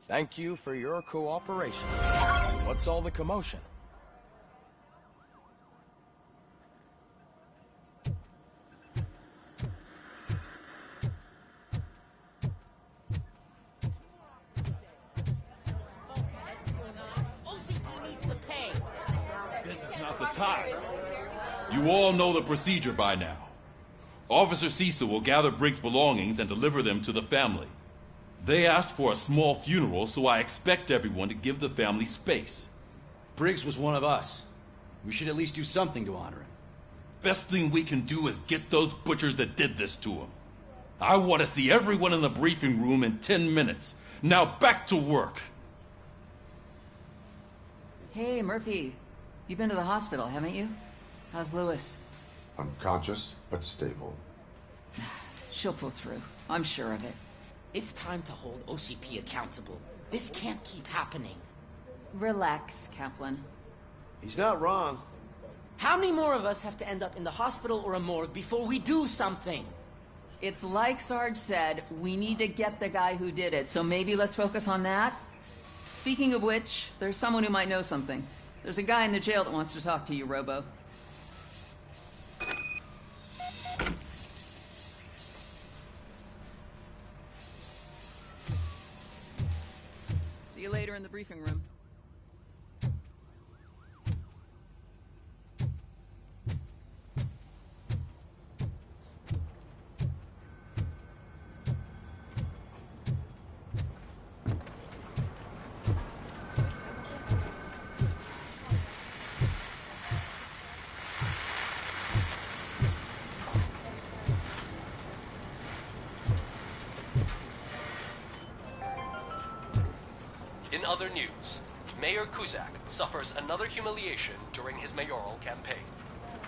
Thank you for your cooperation. What's all the commotion? This is not the time. You all know the procedure by now. Officer Cecil will gather Briggs' belongings and deliver them to the family. They asked for a small funeral, so I expect everyone to give the family space. Briggs was one of us. We should at least do something to honor him. Best thing we can do is get those butchers that did this to him. I want to see everyone in the briefing room in 10 minutes. Now back to work. Hey, Murphy. You've been to the hospital, haven't you? How's Lewis? Unconscious, but stable. She'll pull through. I'm sure of it. It's time to hold OCP accountable. This can't keep happening. Relax, Kaplan. He's not wrong. How many more of us have to end up in the hospital or a morgue before we do something? It's like Sarge said, we need to get the guy who did it, so maybe let's focus on that? Speaking of which, there's someone who might know something. There's a guy in the jail that wants to talk to you, Robo. See you later in the briefing room. In other news, Mayor Kuzak suffers another humiliation during his mayoral campaign.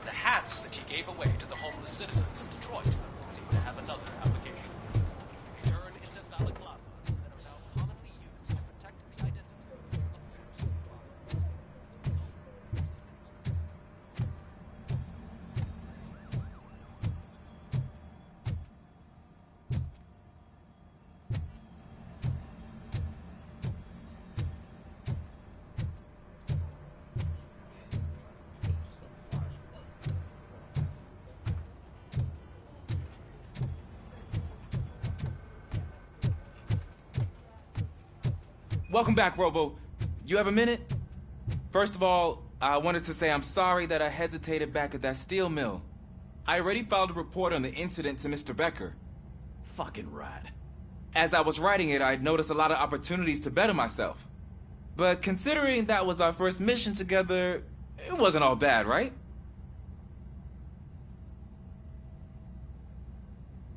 The hats that he gave away to the homeless citizens of Detroit seem to have another application. They turn into balaclavas that are now commonly used to protect the identity of fierce Welcome back, Robo. You have a minute? First of all, I wanted to say I'm sorry that I hesitated back at that steel mill. I already filed a report on the incident to Mr. Becker. Fucking rad. As I was writing it, I'd noticed a lot of opportunities to better myself. But considering that was our first mission together, it wasn't all bad, right?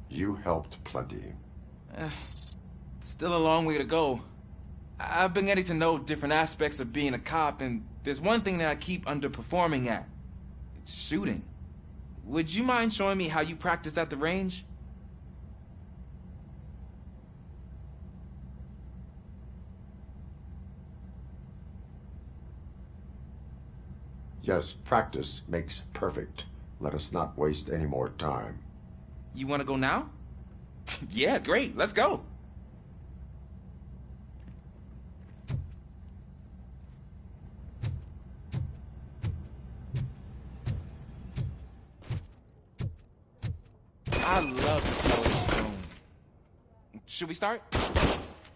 You helped plenty. Still a long way to go. I've been getting to know different aspects of being a cop, and there's one thing that I keep underperforming at. It's shooting. Would you mind showing me how you practice at the range? Yes, practice makes perfect. Let us not waste any more time. You want to go now? Yeah, great. Let's go. I love the smell of this room. Should we start?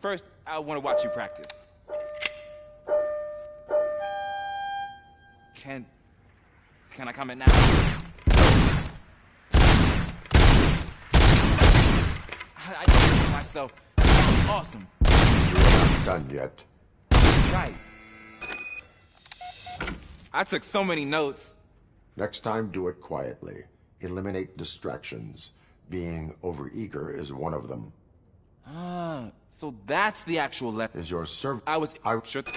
First, I want to watch you practice. Can I comment now? I did it myself. That was awesome. You're not done yet. Right. I took so many notes. Next time, do it quietly. Eliminate distractions. Being overeager is one of them. Ah, so that's the actual lesson. Is your serv- I should.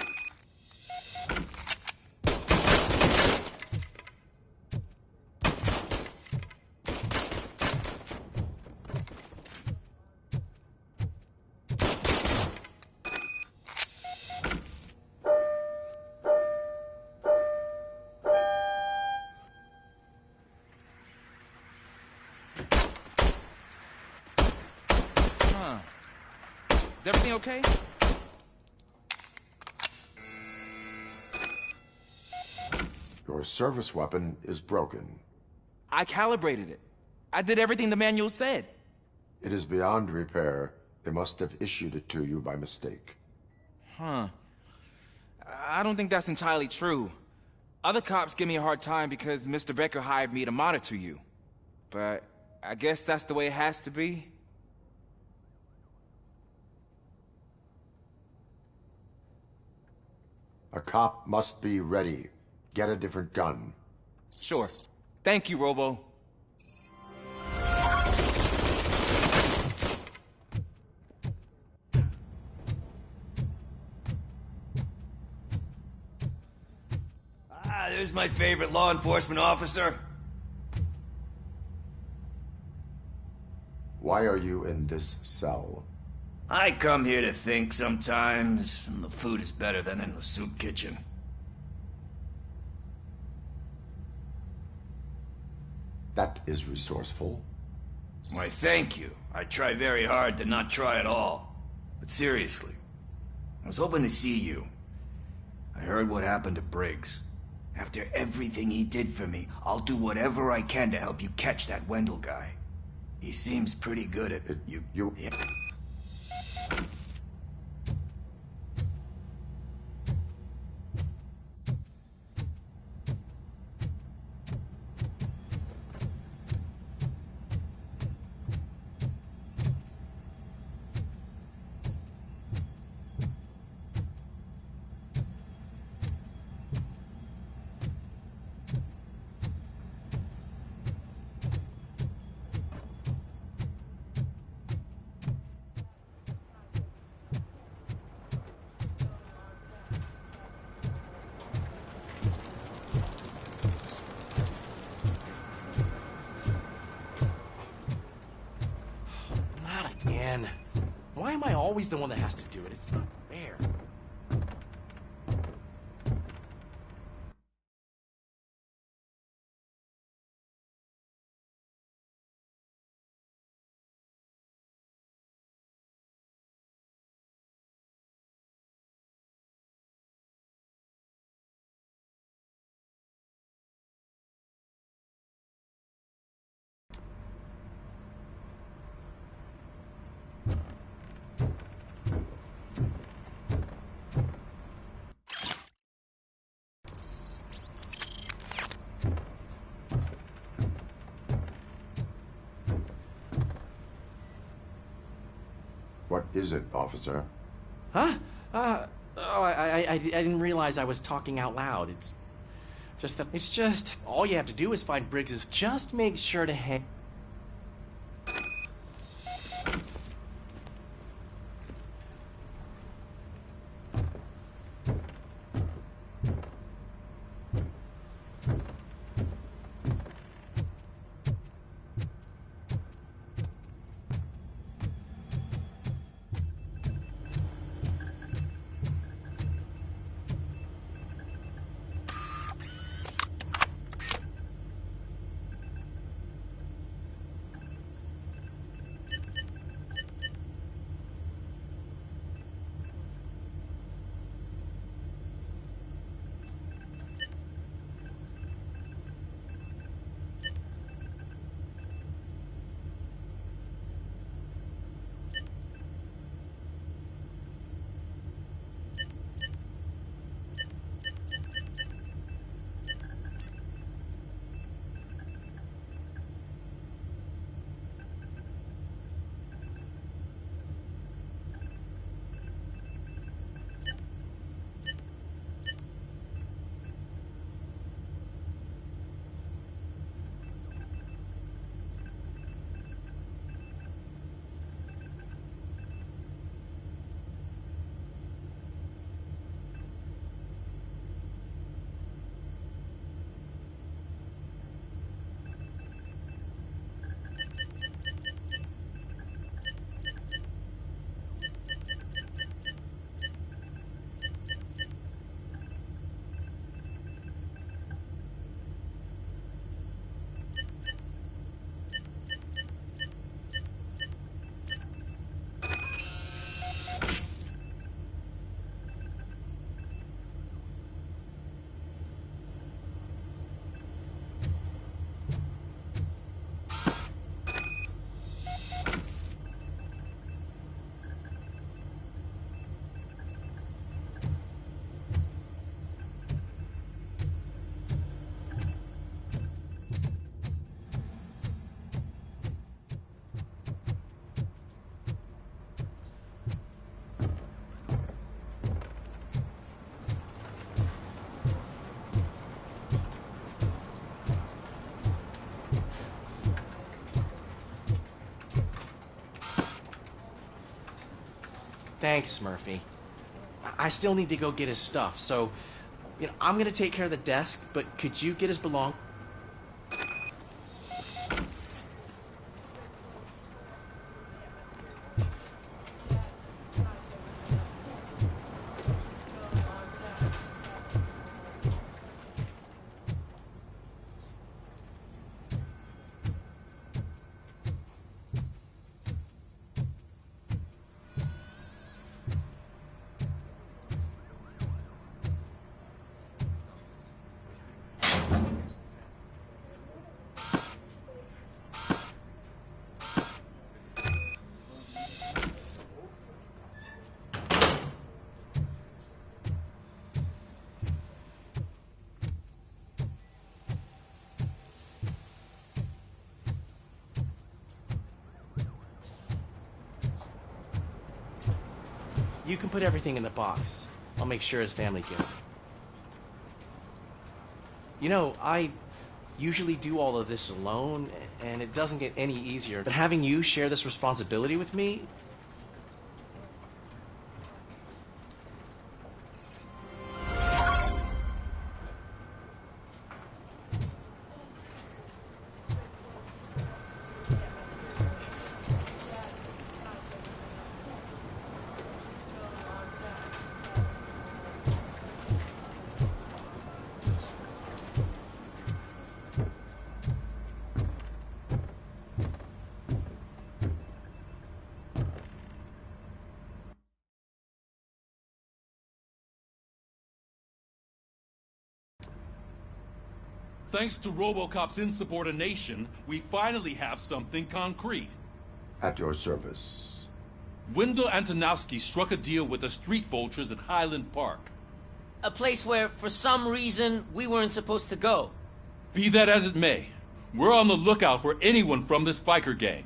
Is everything okay? Your service weapon is broken. I calibrated it. I did everything the manual said. It is beyond repair. They must have issued it to you by mistake. Huh. I don't think that's entirely true. Other cops give me a hard time because Mr. Becker hired me to monitor you. But I guess that's the way it has to be. A cop must be ready. Get a different gun. Sure. Thank you, Robo. Ah, there's my favorite law enforcement officer. Why are you in this cell? I come here to think sometimes, and the food is better than in the soup kitchen. That is resourceful. Why, thank you. I try very hard to not try at all. But seriously, I was hoping to see you. I heard what happened to Briggs. After everything he did for me, I'll do whatever I can to help you catch that Wendell guy. He seems pretty good at it. You... Yeah. Again. Why am I always the one that has to do it? It's not fair. What is it, officer? Huh? I didn't realize I was talking out loud. It's just all you have to do is find Briggs is just make sure to hang. Thanks, Murphy. I still need to go get his stuff, so, I'm gonna take care of the desk, but could you get his belongings? You can put everything in the box. I'll make sure his family gets it. I usually do all of this alone, and it doesn't get any easier. But having you share this responsibility with me... Thanks to RoboCop's insubordination, we finally have something concrete. At your service. Wendell Antonowski struck a deal with the street vultures at Highland Park. A place where, for some reason, we weren't supposed to go. Be that as it may, we're on the lookout for anyone from this biker gang.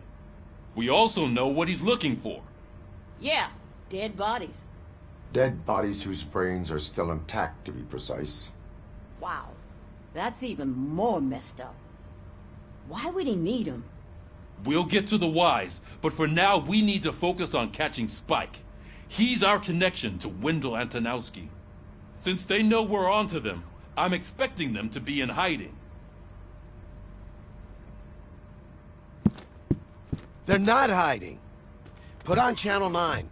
We also know what he's looking for. Yeah, dead bodies. Dead bodies whose brains are still intact, to be precise. Wow, that's even more messed up. Why would he need them? We'll get to the whys, but for now we need to focus on catching Spike. He's our connection to Wendell Antonowski. Since they know we're onto them, I'm expecting them to be in hiding. They're not hiding. Put on Channel 9.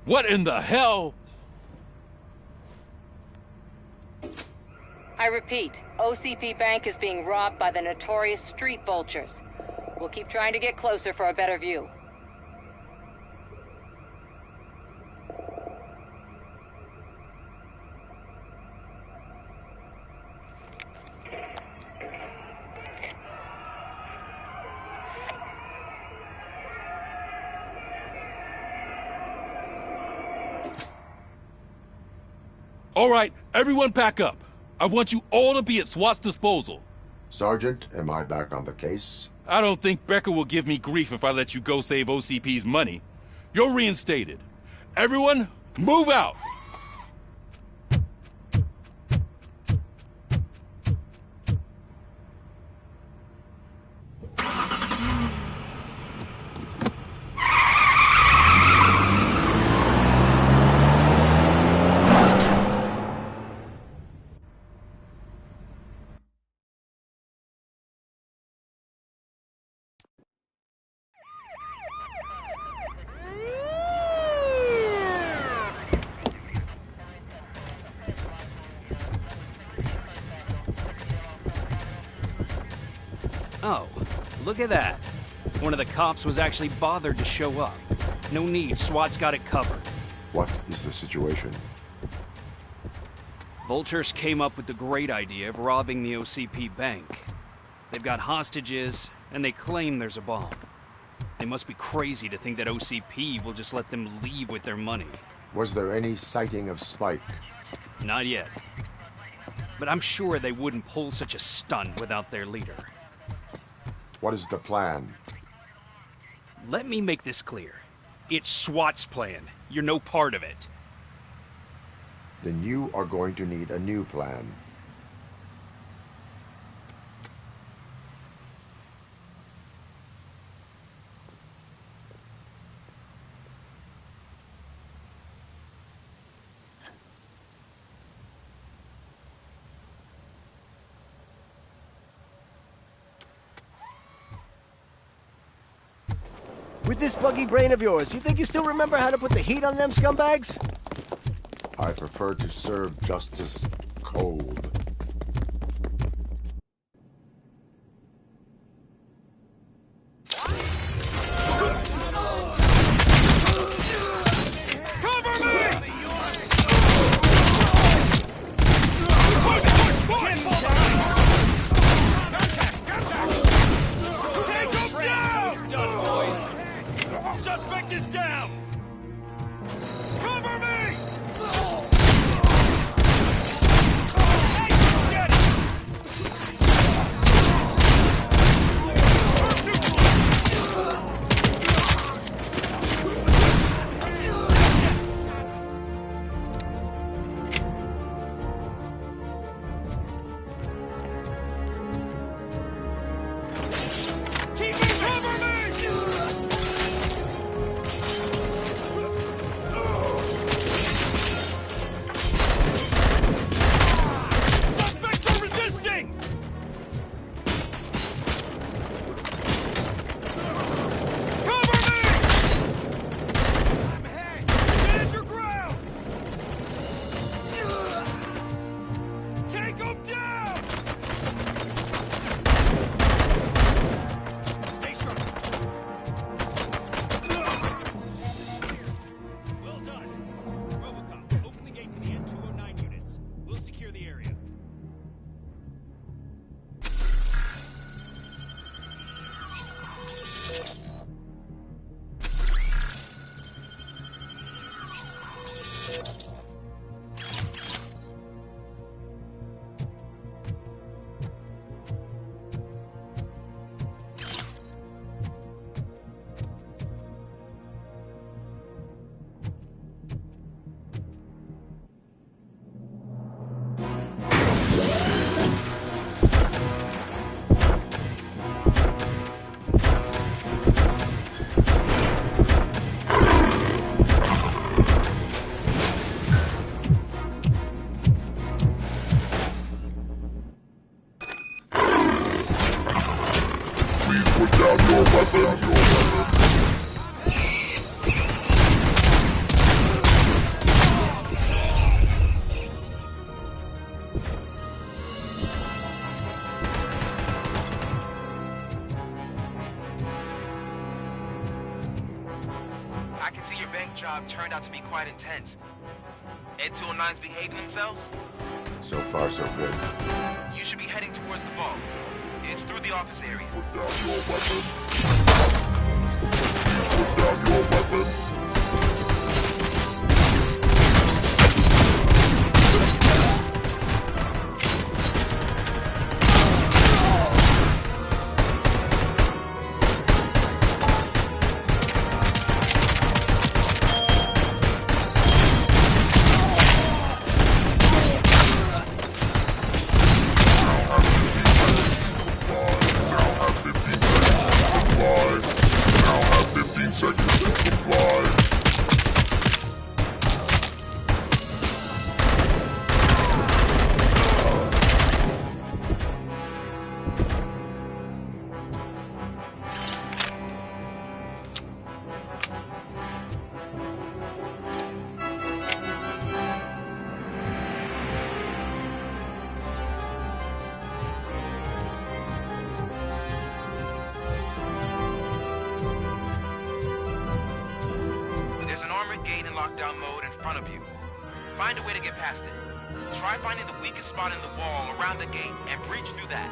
What in the hell? I repeat, OCP Bank is being robbed by the notorious street vultures. We'll keep trying to get closer for a better view. All right, everyone back up. I want you all to be at SWAT's disposal. Sergeant, am I back on the case? I don't think Becker will give me grief if I let you go save OCP's money. You're reinstated. Everyone, move out! Oh, look at that. One of the cops was actually bothered to show up. No need, SWAT's got it covered. What is the situation? Vultures came up with the great idea of robbing the OCP bank. They've got hostages, and they claim there's a bomb. They must be crazy to think that OCP will just let them leave with their money. Was there any sighting of Spike? Not yet. But I'm sure they wouldn't pull such a stunt without their leader. What is the plan? Let me make this clear. It's SWAT's plan. You're no part of it. Then you are going to need a new plan. With this buggy brain of yours, you think you still remember how to put the heat on them scumbags? I prefer to serve justice cold. Suspect is down! Cover me! I can see your bank job turned out to be quite intense. Ed 209's behaving themselves? So far, so good. You should be heading towards the vault. It's through the office area. Put down your weapon. lockdown mode in front of you. Find a way to get past it. Try finding the weakest spot in the wall around the gate and breach through that.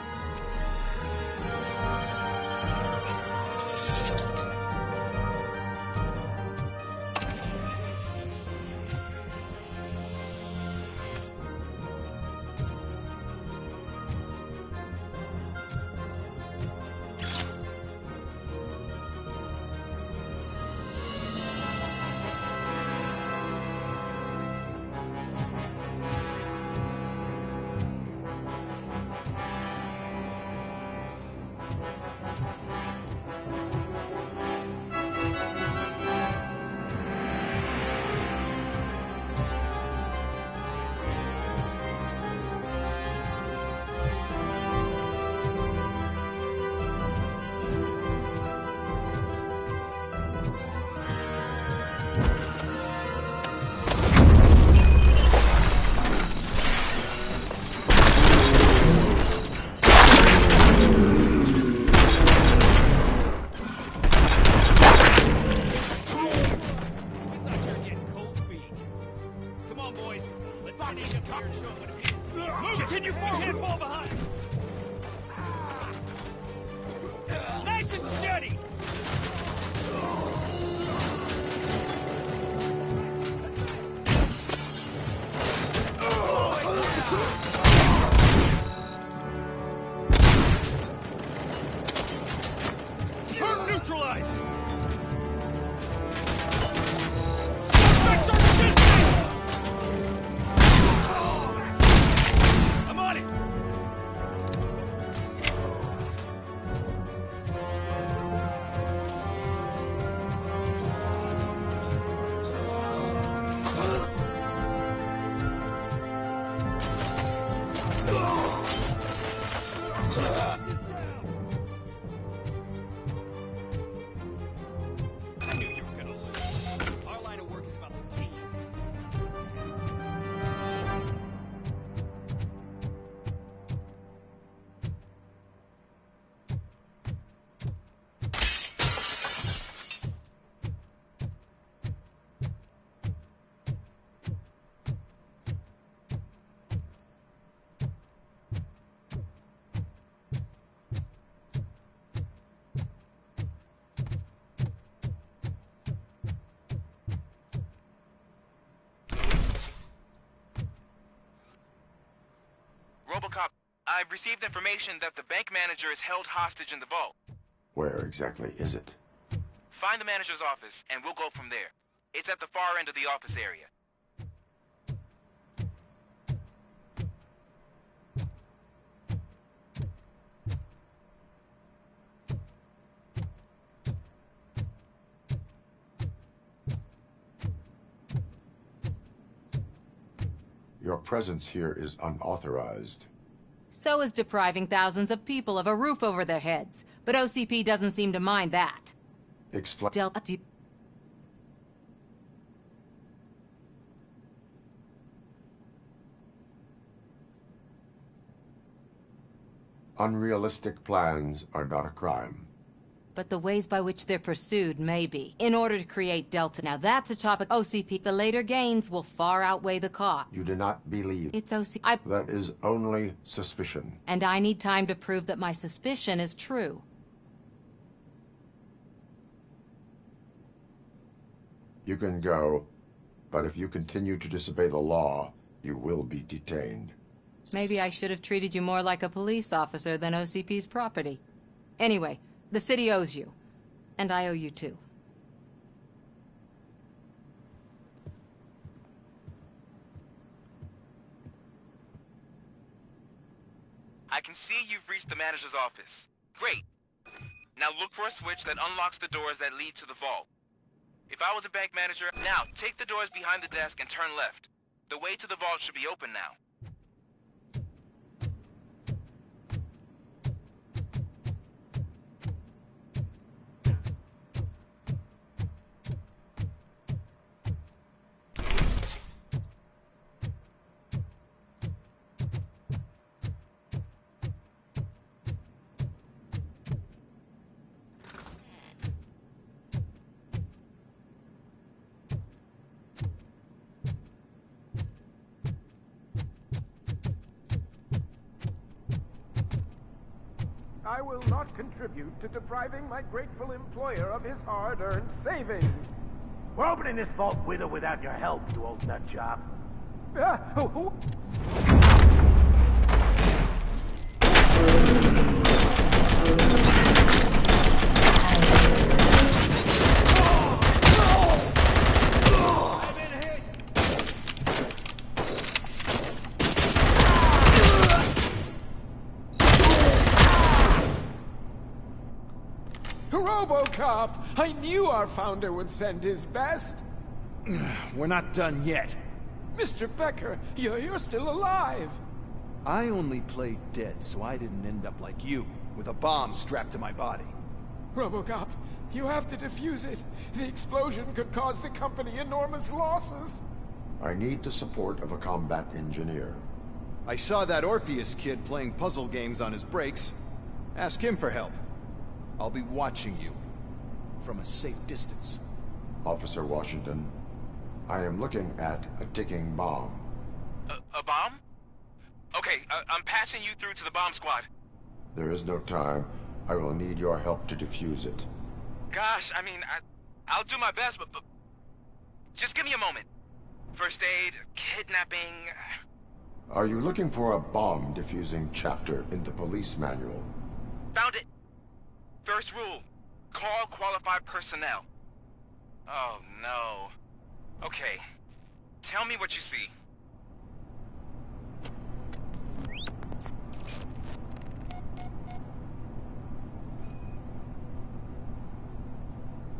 on, boys. Let's get in here and show what it is to be. Continue forward. Can't fall behind. Nice and steady. Turret neutralized. Suspects are resisting. I'm on it. I knew you were gonna lose. Our line of work is about the team. RoboCop, I've received information that the bank manager is held hostage in the vault. Where exactly is it? Find the manager's office, and we'll go from there. It's at the far end of the office area. Your presence here is unauthorized. So is depriving thousands of people of a roof over their heads. But OCP doesn't seem to mind that. Explain. Delta. Unrealistic plans are not a crime. But the ways by which they're pursued may be. In order to create Delta. Now that's a topic OCP. The later gains will far outweigh the cost. You do not believe. It's OCP. That is only suspicion. And I need time to prove that my suspicion is true. You can go, but if you continue to disobey the law, you will be detained. Maybe I should have treated you more like a police officer than OCP's property. Anyway, the city owes you. And I owe you too. I can see you've reached the manager's office. Great. Now look for a switch that unlocks the doors that lead to the vault. If I was a bank manager, now take the doors behind the desk and turn left. The way to the vault should be open now. I will not contribute to depriving my grateful employer of his hard-earned savings. We're opening this vault with or without your help, you old nut job. RoboCop! I knew our founder would send his best. We're not done yet. Mr. Becker, you're still alive. I only played dead so I didn't end up like you, with a bomb strapped to my body. RoboCop, you have to defuse it. The explosion could cause the company enormous losses. I need the support of a combat engineer. I saw that Orpheus kid playing puzzle games on his breaks. Ask him for help. I'll be watching you from a safe distance. Officer Washington, I am looking at a ticking bomb. A bomb? Okay, I'm passing you through to the bomb squad. There is no time. I will need your help to defuse it. Gosh, I mean, I'll do my best, but just give me a moment. First aid, kidnapping... Are you looking for a bomb defusing chapter in the police manual? Found it! First rule, call qualified personnel. Oh, no. Okay, tell me what you see.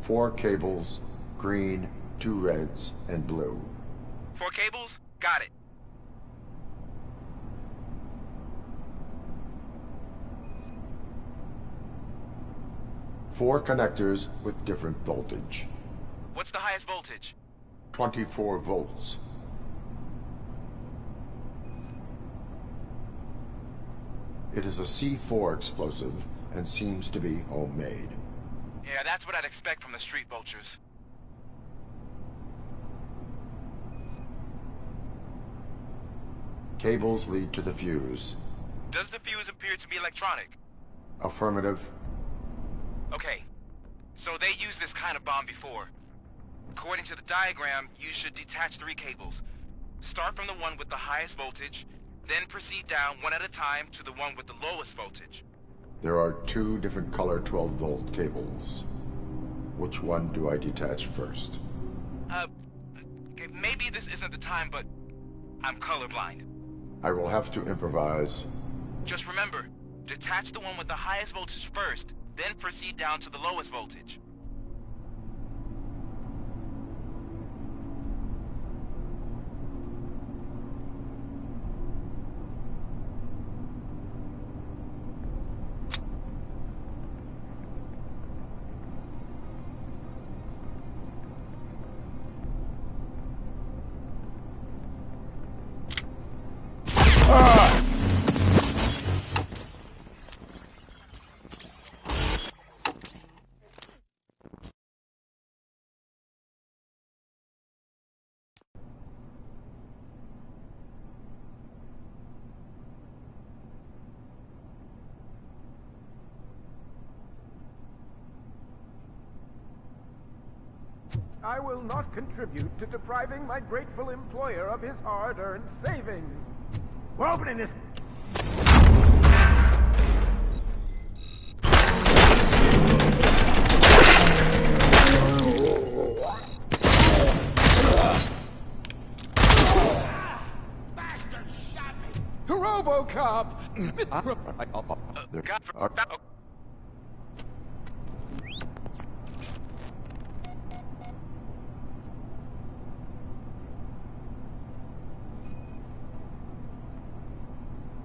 Four cables, green, 2 reds, and blue. 4 cables? Got it. Four connectors with different voltage. What's the highest voltage? 24 volts. It is a C4 explosive and seems to be homemade. Yeah, that's what I'd expect from the street vultures. Cables lead to the fuse. Does the fuse appear to be electronic? Affirmative. Okay, so they used this kind of bomb before. According to the diagram, you should detach 3 cables. Start from the one with the highest voltage, then proceed down one at a time to the one with the lowest voltage. There are 2 different color 12-volt cables. Which one do I detach first? Okay, maybe this isn't the time, but I'm colorblind. I will have to improvise. Just remember, detach the one with the highest voltage first, then proceed down to the lowest voltage. I will not contribute to depriving my grateful employer of his hard-earned savings. We're opening this... Bastard shot me! RoboCop!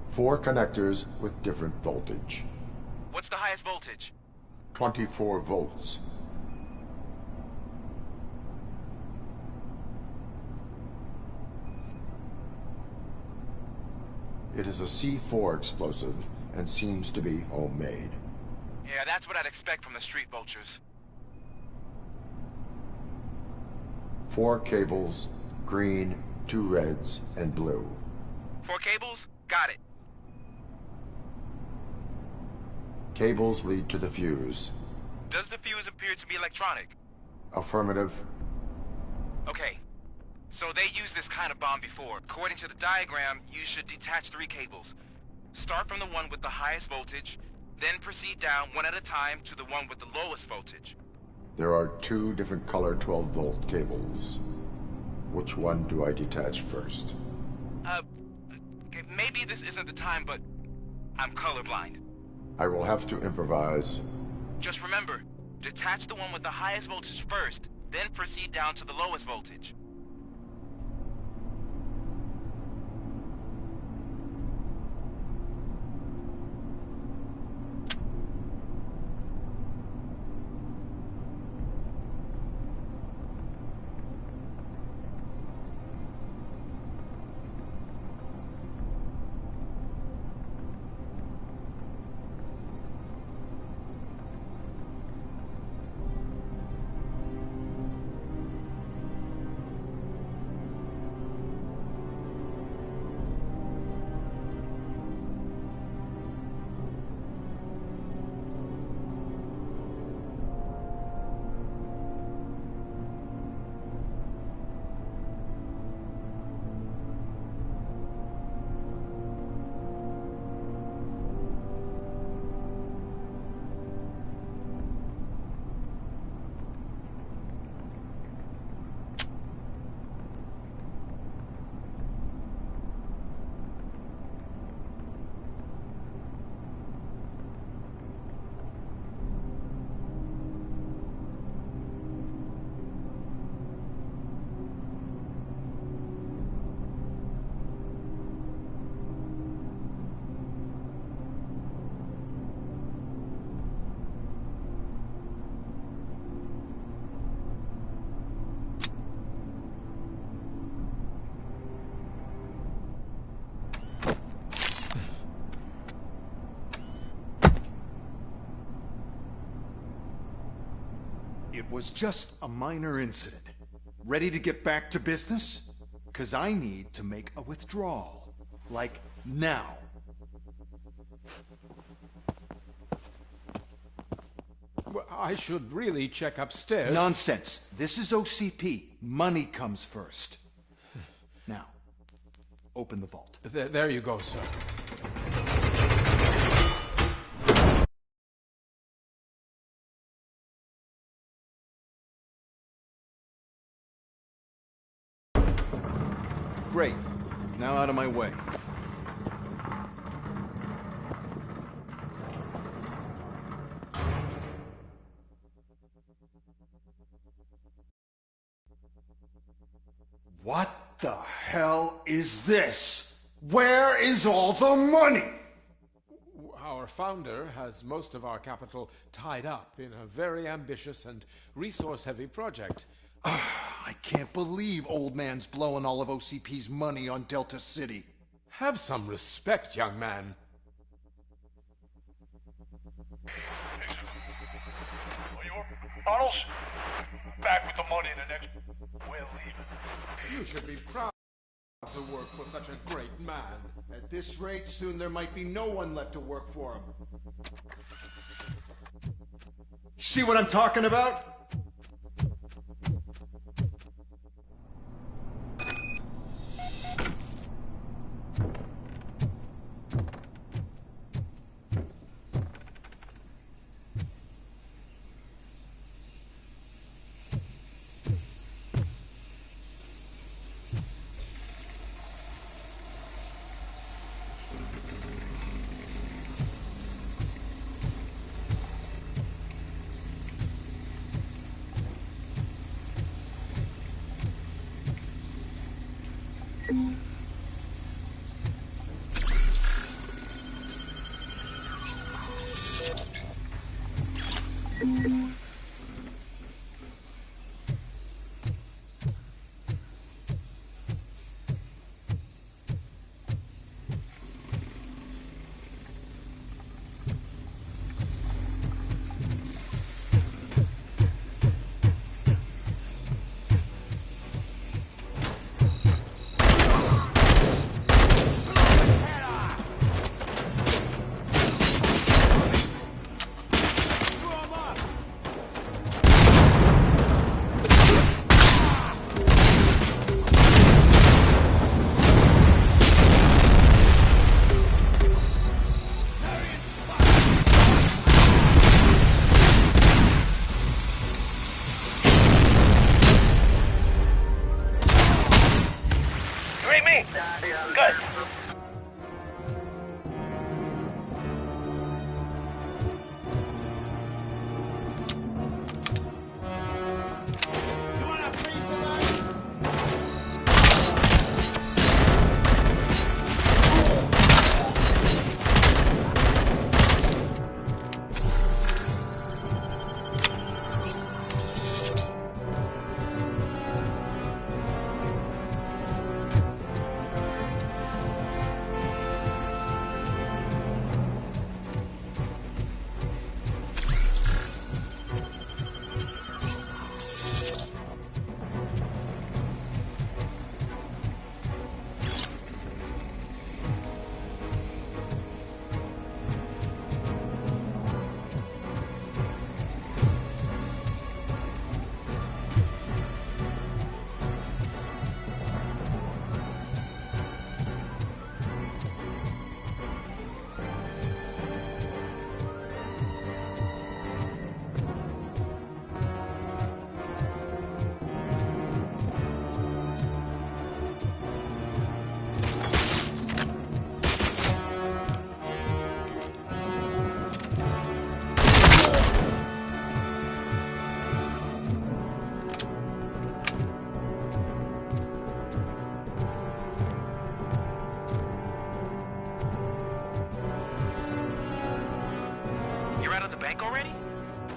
Four connectors with different voltage. What's the highest voltage? 24 volts. It is a C4 explosive and seems to be homemade. Yeah, that's what I'd expect from the street vultures. 4 cables, green, 2 reds, and blue. 4 cables? Got it. Cables lead to the fuse. Does the fuse appear to be electronic? Affirmative. Okay, so they used this kind of bomb before. According to the diagram, you should detach 3 cables. Start from the one with the highest voltage, then proceed down one at a time to the one with the lowest voltage. There are 2 different color 12-volt cables. Which one do I detach first? Okay, maybe this isn't the time, but I'm colorblind. I will have to improvise. Just remember, detach the one with the highest voltage first, then proceed down to the lowest voltage. was just a minor incident. Ready to get back to business? 'Cause I need to make a withdrawal. Like, now. Well, I should really check upstairs. Nonsense. This is OCP. Money comes first. Now, open the vault. There you go, sir. Great. Now out of my way. What the hell is this? Where is all the money? Our founder has most of our capital tied up in a very ambitious and resource-heavy project. I can't believe old man's blowing all of OCP's money on Delta City. Have some respect, young man. Bottles? Back with the money in the next... We're leaving. You should be proud to work for such a great man. At this rate, soon there might be no one left to work for him. See what I'm talking about?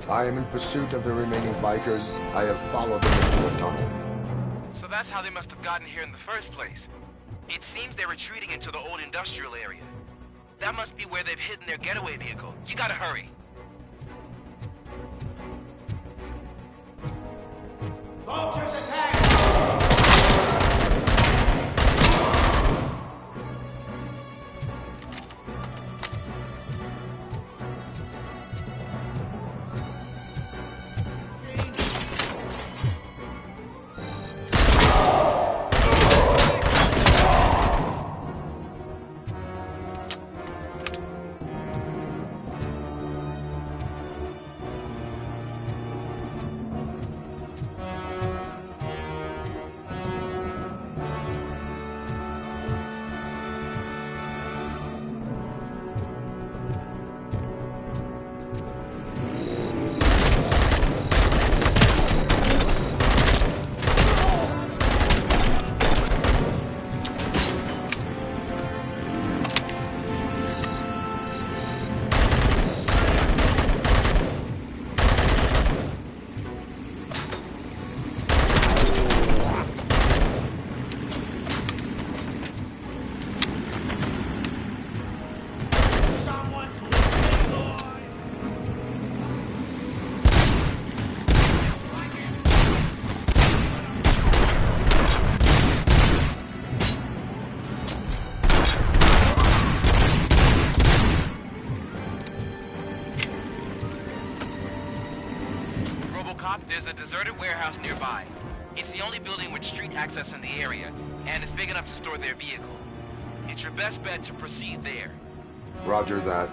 I am in pursuit of the remaining bikers. I have followed them into a tunnel. So that's how they must have gotten here in the first place. It seems they're retreating into the old industrial area. That must be where they've hidden their getaway vehicle. You gotta hurry. Vultures attack! RoboCop, there's a deserted warehouse nearby. It's the only building with street access in the area, and it's big enough to store their vehicle. It's your best bet to proceed there. Roger that.